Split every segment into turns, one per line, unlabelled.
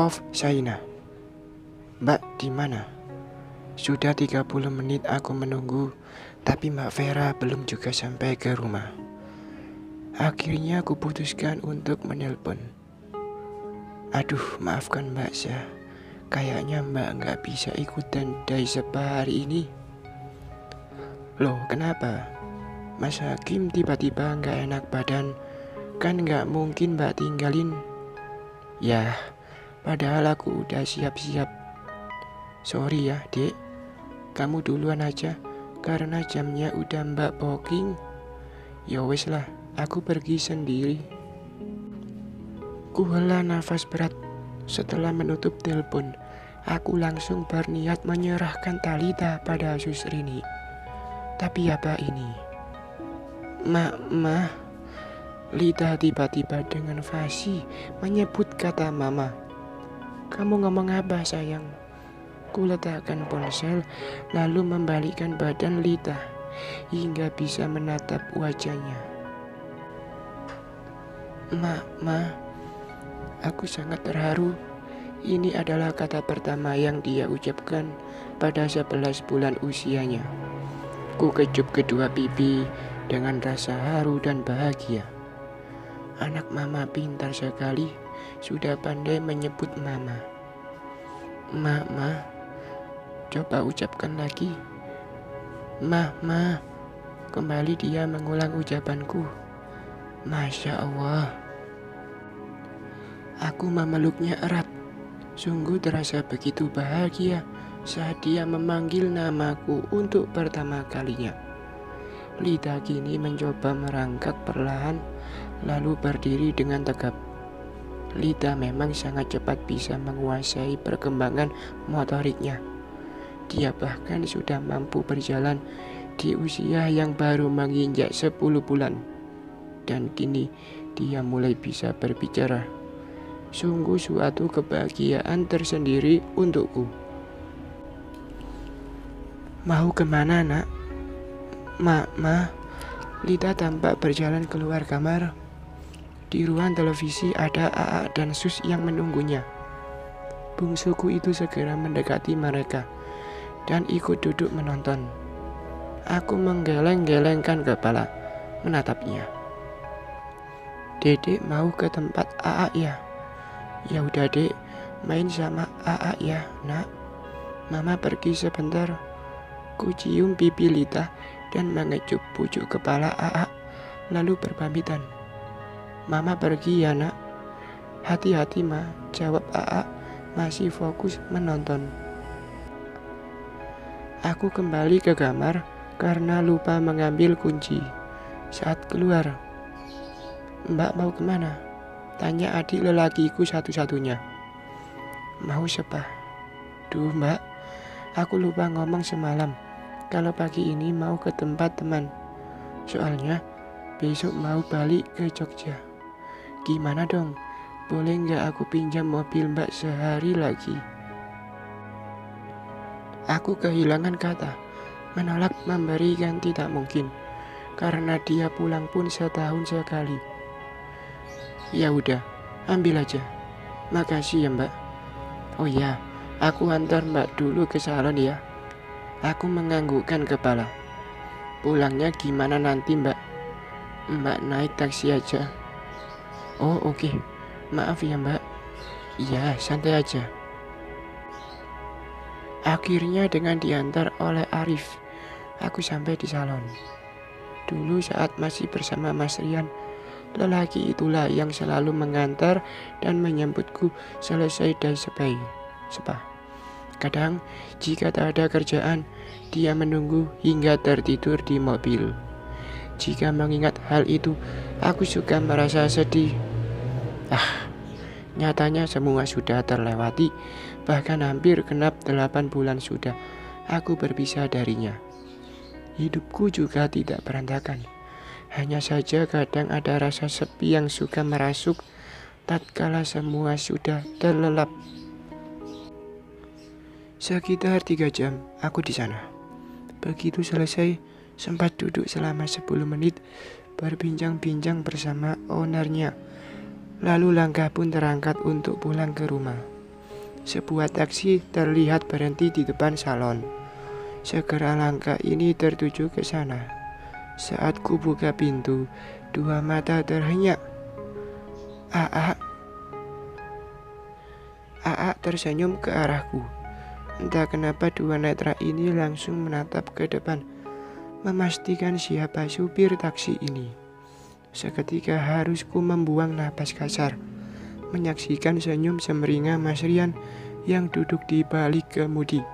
Maaf, Saina. Mbak, di mana? Sudah 30 menit aku menunggu, tapi Mbak Vera belum juga sampai ke rumah. Akhirnya aku putuskan untuk menelpon. Aduh, maafkan Mbak Syah. Kayaknya Mbak nggak bisa ikutan dari spa hari ini. Loh, kenapa? Mas Hakim tiba-tiba nggak enak badan. Kan nggak mungkin Mbak tinggalin. Yah, padahal aku udah siap-siap. Sorry ya, Dek. Kamu duluan aja, karena jamnya udah Mbak booking. Ya wes lah, aku pergi sendiri. Ku hela nafas berat. Setelah menutup telepon, aku langsung berniat menyerahkan Talita pada Sus Rini. Tapi apa ini? Ma, Lita tiba-tiba dengan fasih menyebut kata mama. Kamu ngomong apa sayang? Ku letakkan ponsel lalu membalikkan badan Lita hingga bisa menatap wajahnya. Ma, aku sangat terharu. Ini adalah kata pertama yang dia ucapkan pada 11 bulan usianya. Ku kecup kedua pipi dengan rasa haru dan bahagia. Anak mama pintar sekali, sudah pandai menyebut mama. Ma, coba ucapkan lagi. Ma, kembali dia mengulang ucapanku. Masya Allah. Aku memeluknya erat. Sungguh terasa begitu bahagia saat dia memanggil namaku untuk pertama kalinya. Lita kini mencoba merangkak perlahan, lalu berdiri dengan tegap. Lita memang sangat cepat bisa menguasai perkembangan motoriknya. Dia bahkan sudah mampu berjalan di usia yang baru menginjak 10 bulan. Dan kini dia mulai bisa berbicara. Sungguh suatu kebahagiaan tersendiri untukku. Mau kemana nak? Ma, Lita tampak berjalan keluar kamar. Di ruang televisi ada AA dan Sus yang menunggunya. Bungsuku itu segera mendekati mereka dan ikut duduk menonton. Aku menggeleng-gelengkan kepala menatapnya. Dedek mau ke tempat AA ya? Ya udah dek, main sama AA ya nak. Mama pergi sebentar. Ku cium pipi Lita dan mengecup pucuk kepala AA lalu berpamitan. Mama pergi ya nak. Hati-hati ma, jawab AA masih fokus menonton. Aku kembali ke kamar karena lupa mengambil kunci. Saat keluar, Mbak mau kemana? Tanya adik lelakiku satu-satunya. Mau spa. Duh mbak, aku lupa ngomong semalam kalau pagi ini mau ke tempat teman. Soalnya besok mau balik ke Jogja. Gimana dong? Boleh nggak aku pinjam mobil mbak sehari lagi? Aku kehilangan kata. Menolak memberikan tidak mungkin, karena dia pulang pun setahun sekali. Ya udah, ambil aja. Makasih ya mbak. Oh ya, aku antar mbak dulu ke salon ya. Aku menganggukkan kepala. Pulangnya gimana nanti mbak? Mbak naik taksi aja. Oh oke. Maaf ya mbak. Iya, santai aja. Akhirnya dengan diantar oleh Arif, aku sampai di salon. Dulu saat masih bersama Mas Rian, lelaki itulah yang selalu mengantar dan menyambutku selesai dari spa. Kadang jika tak ada kerjaan, dia menunggu hingga tertidur di mobil. Jika mengingat hal itu, aku suka merasa sedih. Nyatanya semua sudah terlewati, bahkan hampir genap 8 bulan sudah aku berpisah darinya. Hidupku juga tidak berantakan. Hanya saja kadang ada rasa sepi yang suka merasuk tatkala semua sudah terlelap. Sekitar 3 jam aku di sana. Begitu selesai, sempat duduk selama 10 menit berbincang-bincang bersama ownernya. Lalu langkah pun terangkat untuk pulang ke rumah. sebuah taksi terlihat berhenti di depan salon. Segera langkah ini tertuju ke sana. Saat ku buka pintu, dua mata terhenyak. Aa tersenyum ke arahku. Entah kenapa dua netra ini langsung menatap ke depan, memastikan siapa supir taksi ini. Seketika harus ku membuang napas kasar, menyaksikan senyum semeringah Mas Rian yang duduk di balik kemudi.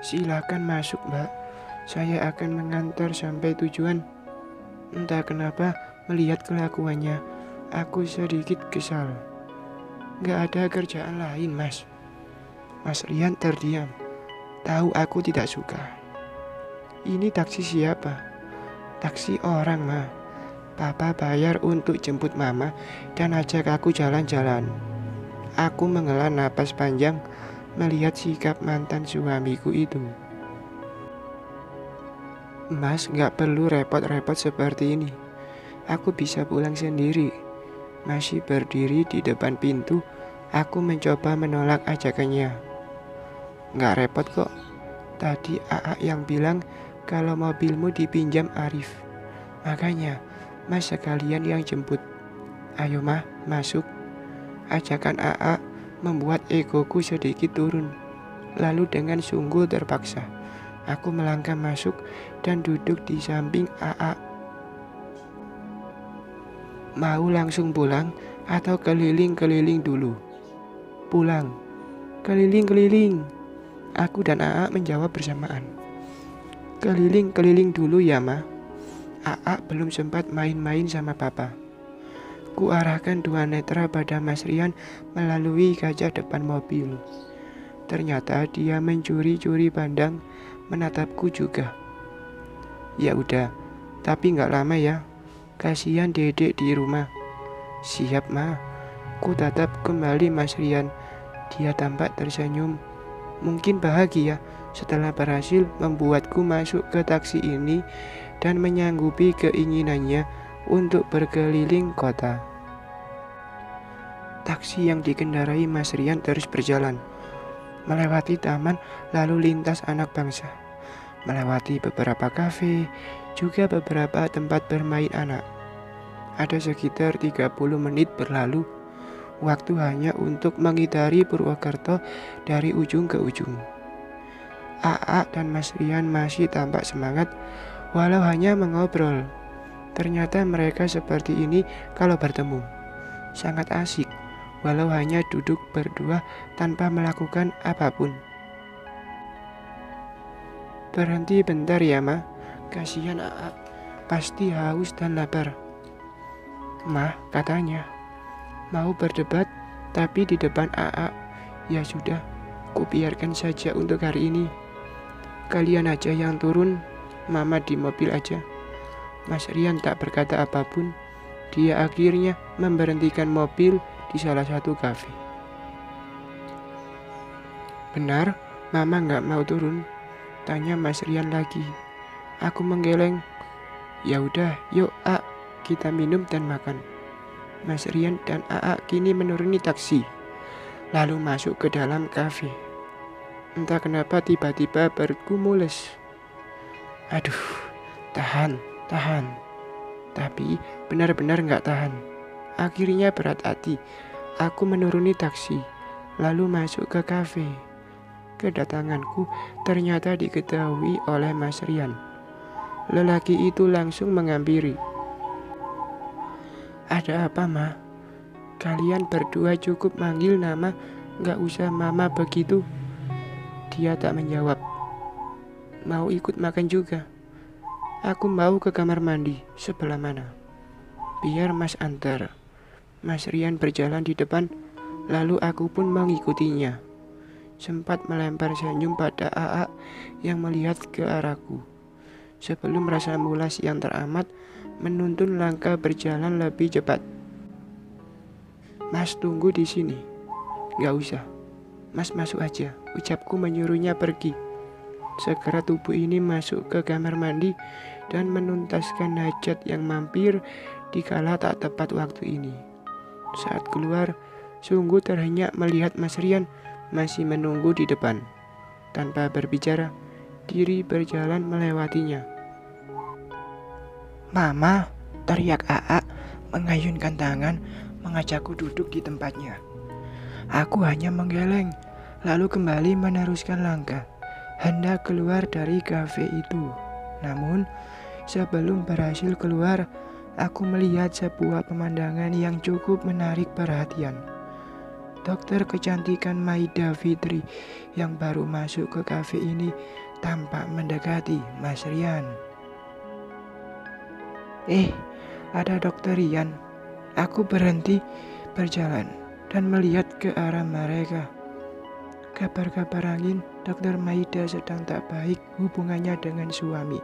Silakan masuk, Mbak. Saya akan mengantar sampai tujuan. Entah kenapa melihat kelakuannya, aku sedikit kesal. Gak ada kerjaan lain, Mas. Mas Rian terdiam. Tahu aku tidak suka. Ini taksi siapa? Taksi orang, Ma. Papa bayar untuk jemput Mama dan ajak aku jalan-jalan. Aku menghela napas panjang melihat sikap mantan suamiku itu. Mas, gak perlu repot-repot seperti ini. Aku bisa pulang sendiri. Masih berdiri di depan pintu, aku mencoba menolak ajakannya. Gak repot kok. Tadi AA yang bilang kalau mobilmu dipinjam Arif. Makanya Mas sekalian yang jemput. Ayo Mah, masuk. Ajakan AA membuat egoku sedikit turun. Lalu dengan sungguh terpaksa, aku melangkah masuk dan duduk di samping AA. Mau langsung pulang atau keliling-keliling dulu? Pulang. Keliling-keliling. Aku dan AA menjawab bersamaan. Keliling-keliling dulu ya, Ma. AA belum sempat main-main sama Papa. Ku arahkan dua netra pada Mas Rian melalui kaca depan mobil. Ternyata dia mencuri-curi pandang menatapku juga. Ya udah, tapi gak lama ya. Kasihan dedek di rumah. Siap, Ma. Ku tatap kembali Mas Rian. Dia tampak tersenyum. Mungkin bahagia setelah berhasil membuatku masuk ke taksi ini dan menyanggupi keinginannya untuk berkeliling kota. Taksi yang dikendarai Mas Rian terus berjalan, melewati taman lalu lintas anak bangsa, melewati beberapa kafe, juga beberapa tempat bermain anak. Ada sekitar 30 menit berlalu. Waktu hanya untuk mengitari Purwokerto dari ujung ke ujung. AA dan Mas Rian masih tampak semangat walau hanya mengobrol. Ternyata mereka seperti ini kalau bertemu. Sangat asik walau hanya duduk berdua tanpa melakukan apapun. Berhenti bentar ya, Ma. Kasihan AA, pasti haus dan lapar. Ma, katanya mau berdebat tapi di depan AA. Ya sudah, ku biarkan saja untuk hari ini. Kalian aja yang turun, Mama di mobil aja. Mas Rian tak berkata apapun. Dia akhirnya memberhentikan mobil di salah satu kafe. Benar, Mama gak mau turun? Tanya Mas Rian lagi. Aku menggeleng. Ya udah, yuk A, kita minum dan makan. Mas Rian dan AA kini menuruni taksi, lalu masuk ke dalam kafe. Entah kenapa tiba-tiba perutku mules. Aduh, tahan. Tapi benar-benar gak tahan. Akhirnya berat hati, aku menuruni taksi, lalu masuk ke kafe. Kedatanganku ternyata diketahui oleh Mas Rian. Lelaki itu langsung menghampiri. Ada apa, Ma? Kalian berdua cukup manggil nama, gak usah Mama begitu. Dia tak menjawab. Mau ikut makan juga? Aku mau ke kamar mandi. Sebelah mana? Biar Mas antar. Mas Rian berjalan di depan, lalu aku pun mengikutinya. Sempat melempar senyum pada AA yang melihat ke arahku. Sebelum rasa mulas yang teramat menuntun langkah berjalan lebih cepat. Mas tunggu di sini. Gak usah. Mas masuk aja. Ucapku menyuruhnya pergi. Segera tubuh ini masuk ke kamar mandi dan menuntaskan hajat yang mampir dikala tak tepat waktu ini. Saat keluar, Sungguh terhenyak melihat Mas Rian masih menunggu di depan. Tanpa berbicara, diri berjalan melewatinya. "Mama!" teriak AA mengayunkan tangan mengajakku duduk di tempatnya. Aku hanya menggeleng, lalu kembali meneruskan langkah, hendak keluar dari kafe itu. Namun, sebelum berhasil keluar, aku melihat sebuah pemandangan yang cukup menarik perhatian. Dokter kecantikan Maida Fitri yang baru masuk ke kafe ini tampak mendekati Mas Rian. Ada Dokter Rian. Aku berhenti berjalan dan melihat ke arah mereka. Kabar-kabar angin, Dokter Maida sedang tak baik hubungannya dengan suami.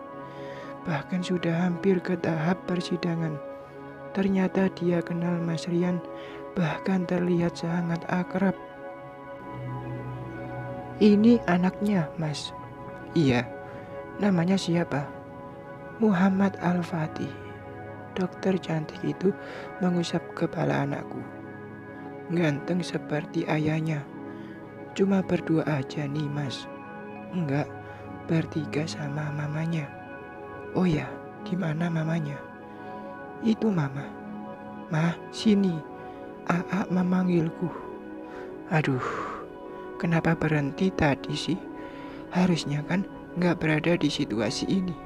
Bahkan sudah hampir ke tahap persidangan. Ternyata dia kenal Mas Rian, bahkan terlihat sangat akrab. "Ini anaknya, Mas." "Iya." "Namanya siapa?" "Muhammad Al-Fatih." Dokter cantik itu mengusap kepala anakku. "Ganteng seperti ayahnya." "Cuma berdua aja nih, Mas." "Enggak, bertiga sama mamanya." "Oh ya, di mana mamanya?" "Itu mama." "Mah, sini." AA memanggilku. Aduh, kenapa berhenti tadi sih? Harusnya kan nggak berada di situasi ini.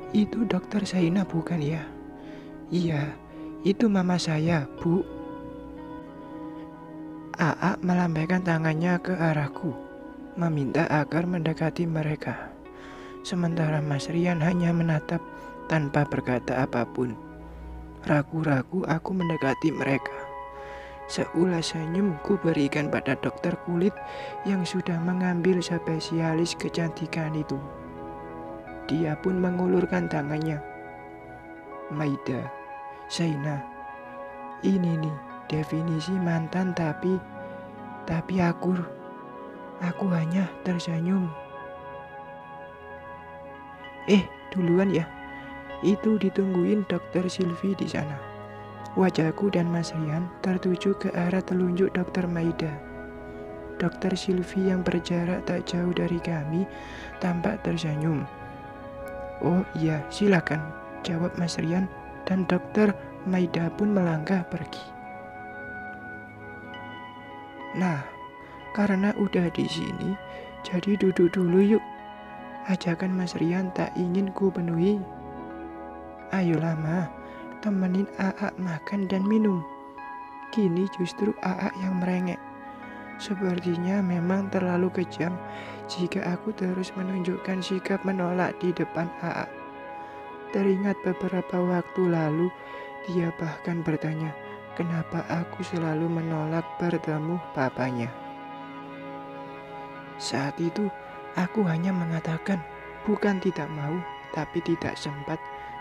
"Itu Dokter Saina bukan ya?" "Iya, itu mama saya, Bu." AA melambaikan tangannya ke arahku, meminta agar mendekati mereka. Sementara Mas Rian hanya menatap tanpa berkata apapun. Ragu-ragu aku mendekati mereka. Seulas senyum ku berikan pada dokter kulit yang sudah mengambil spesialis kecantikan itu. Dia pun mengulurkan tangannya. "Maida, Saina, ini nih definisi mantan tapi aku hanya tersenyum." Duluan ya." Itu ditungguin Dokter Silvi di sana." Wajahku dan Mas Rian tertuju ke arah telunjuk Dokter Maida. Dokter Silvi yang berjarak tak jauh dari kami tampak tersenyum. "Oh iya, silakan," jawab Mas Rian, dan Dokter Maida pun melangkah pergi. "Nah, karena udah di sini, jadi duduk dulu yuk," ajakan Mas Rian tak ingin ku penuhi. "Ayolah Ma, temenin AA makan dan minum." Kini justru AA yang merengek. Sepertinya memang terlalu kejam jika aku terus menunjukkan sikap menolak di depan AA. Teringat beberapa waktu lalu, dia bahkan bertanya, kenapa aku selalu menolak bertemu papanya. Saat itu, aku hanya mengatakan, bukan tidak mau, tapi tidak sempat,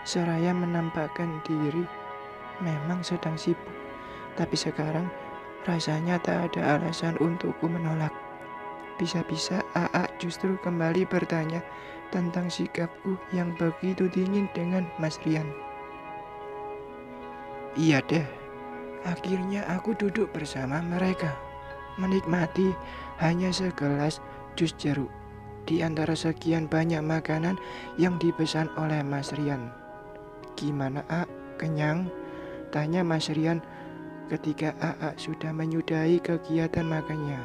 seraya menampakkan diri memang sedang sibuk. Tapi sekarang, rasanya tak ada alasan untukku menolak. Bisa-bisa AA justru kembali bertanya tentang sikapku yang begitu dingin dengan Mas Rian. Iya deh, akhirnya aku duduk bersama mereka, menikmati hanya segelas jus jeruk di antara sekian banyak makanan yang dipesan oleh Mas Rian. "Gimana, A? Kenyang?" tanya Mas Rian ketika AA sudah menyudahi kegiatan makannya.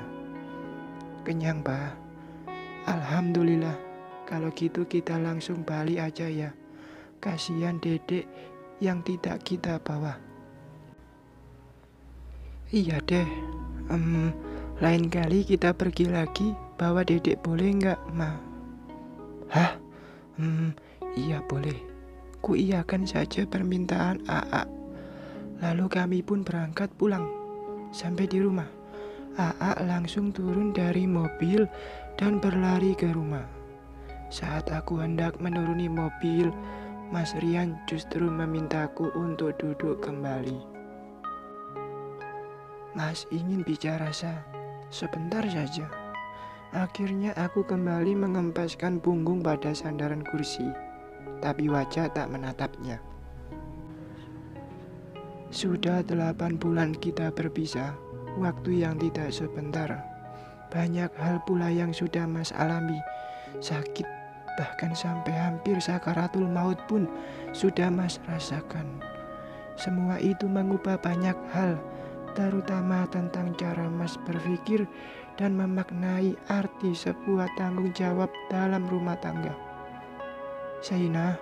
"Kenyang, Pak." "Alhamdulillah, kalau gitu kita langsung balik aja ya. Kasihan Dedek yang tidak kita bawa." "Iya deh, lain kali kita pergi lagi, bawa Dedek boleh nggak, Ma?" "Hah? Iya boleh." Ku iyakan saja permintaan AA. Lalu kami pun berangkat pulang. Sampai di rumah, AA langsung turun dari mobil dan berlari ke rumah. Saat aku hendak menuruni mobil, Mas Rian justru memintaku untuk duduk kembali. "Mas ingin bicara sebentar saja." Akhirnya aku kembali mengempaskan punggung pada sandaran kursi, tapi wajah tak menatapnya. "Sudah 8 bulan kita berpisah. waktu yang tidak sebentar. Banyak hal pula yang sudah Mas alami. Sakit, bahkan sampai hampir sakaratul maut pun sudah Mas rasakan. Semua itu mengubah banyak hal, terutama tentang cara Mas berpikir dan memaknai arti sebuah tanggung jawab dalam rumah tangga. Zainah,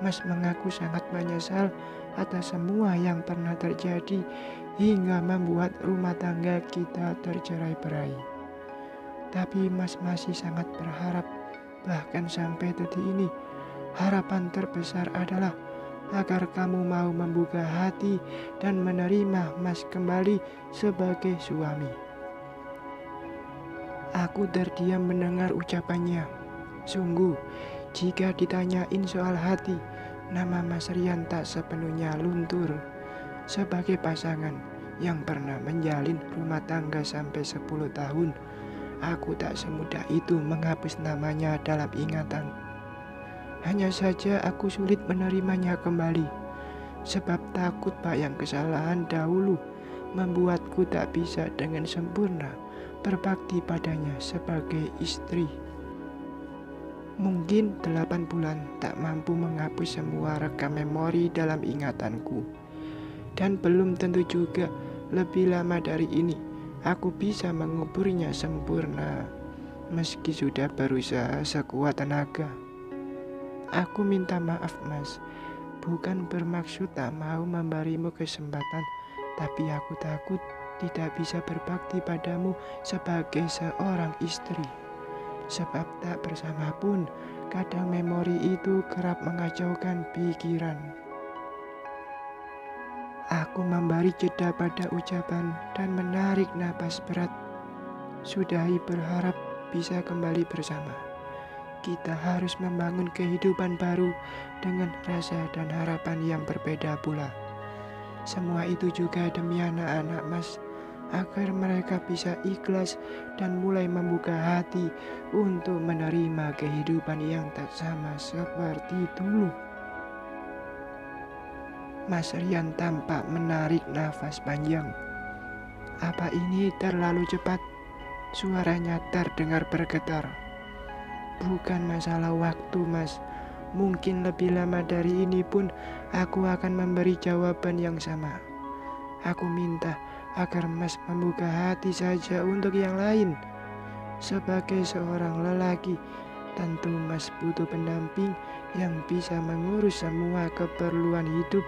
Mas mengaku sangat menyesal atas semua yang pernah terjadi hingga membuat rumah tangga kita tercerai-berai. Tapi Mas masih sangat berharap, bahkan sampai detik ini, harapan terbesar adalah agar kamu mau membuka hati dan menerima Mas kembali sebagai suami. Aku terdiam mendengar ucapannya. Sungguh, jika ditanyain soal hati, nama Mas Rian tak sepenuhnya luntur. Sebagai pasangan yang pernah menjalin rumah tangga sampai 10 tahun, aku tak semudah itu menghapus namanya dalam ingatan. Hanya saja aku sulit menerimanya kembali, sebab takut bayang kesalahan dahulu membuatku tak bisa dengan sempurna berbakti padanya sebagai istri. Mungkin 8 bulan tak mampu menghapus semua rekam memori dalam ingatanku. Dan belum tentu juga lebih lama dari ini aku bisa menguburnya sempurna, meski sudah berusaha sekuat tenaga. Aku minta maaf Mas, bukan bermaksud tak mau memberimu kesempatan, tapi aku takut tidak bisa berbakti padamu sebagai seorang istri. Sebab tak bersama pun, kadang memori itu kerap mengacaukan pikiran. Aku memberi jeda pada ucapan dan menarik napas berat. Sudahi berharap bisa kembali bersama. Kita harus membangun kehidupan baru dengan rasa dan harapan yang berbeda pula. Semua itu juga demi anak-anak Mas, agar mereka bisa ikhlas dan mulai membuka hati untuk menerima kehidupan yang tak sama seperti dulu. Mas Rian tampak menarik nafas panjang. Apa ini terlalu cepat? Suaranya terdengar bergetar. Bukan masalah waktu Mas, mungkin lebih lama dari ini pun aku akan memberi jawaban yang sama. Aku minta agar Mas membuka hati saja untuk yang lain. Sebagai seorang lelaki, tentu Mas butuh pendamping yang bisa mengurus semua keperluan hidup,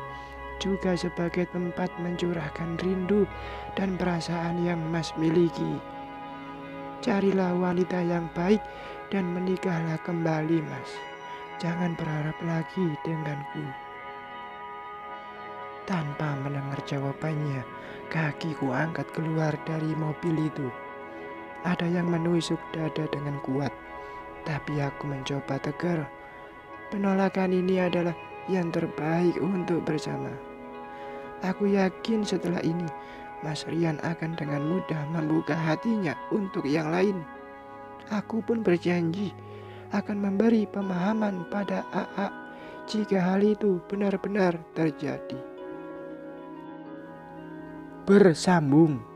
juga sebagai tempat mencurahkan rindu dan perasaan yang Mas miliki. Carilah wanita yang baik dan menikahlah kembali Mas. Jangan berharap lagi denganku. Tanpa mendengar jawabannya, kakiku angkat keluar dari mobil itu. Ada yang menusuk dada dengan kuat, tapi aku mencoba tegar. Penolakan ini adalah yang terbaik untuk bersama. Aku yakin setelah ini, Mas Rian akan dengan mudah membuka hatinya untuk yang lain. Aku pun berjanji akan memberi pemahaman pada AA jika hal itu benar-benar terjadi. Bersambung.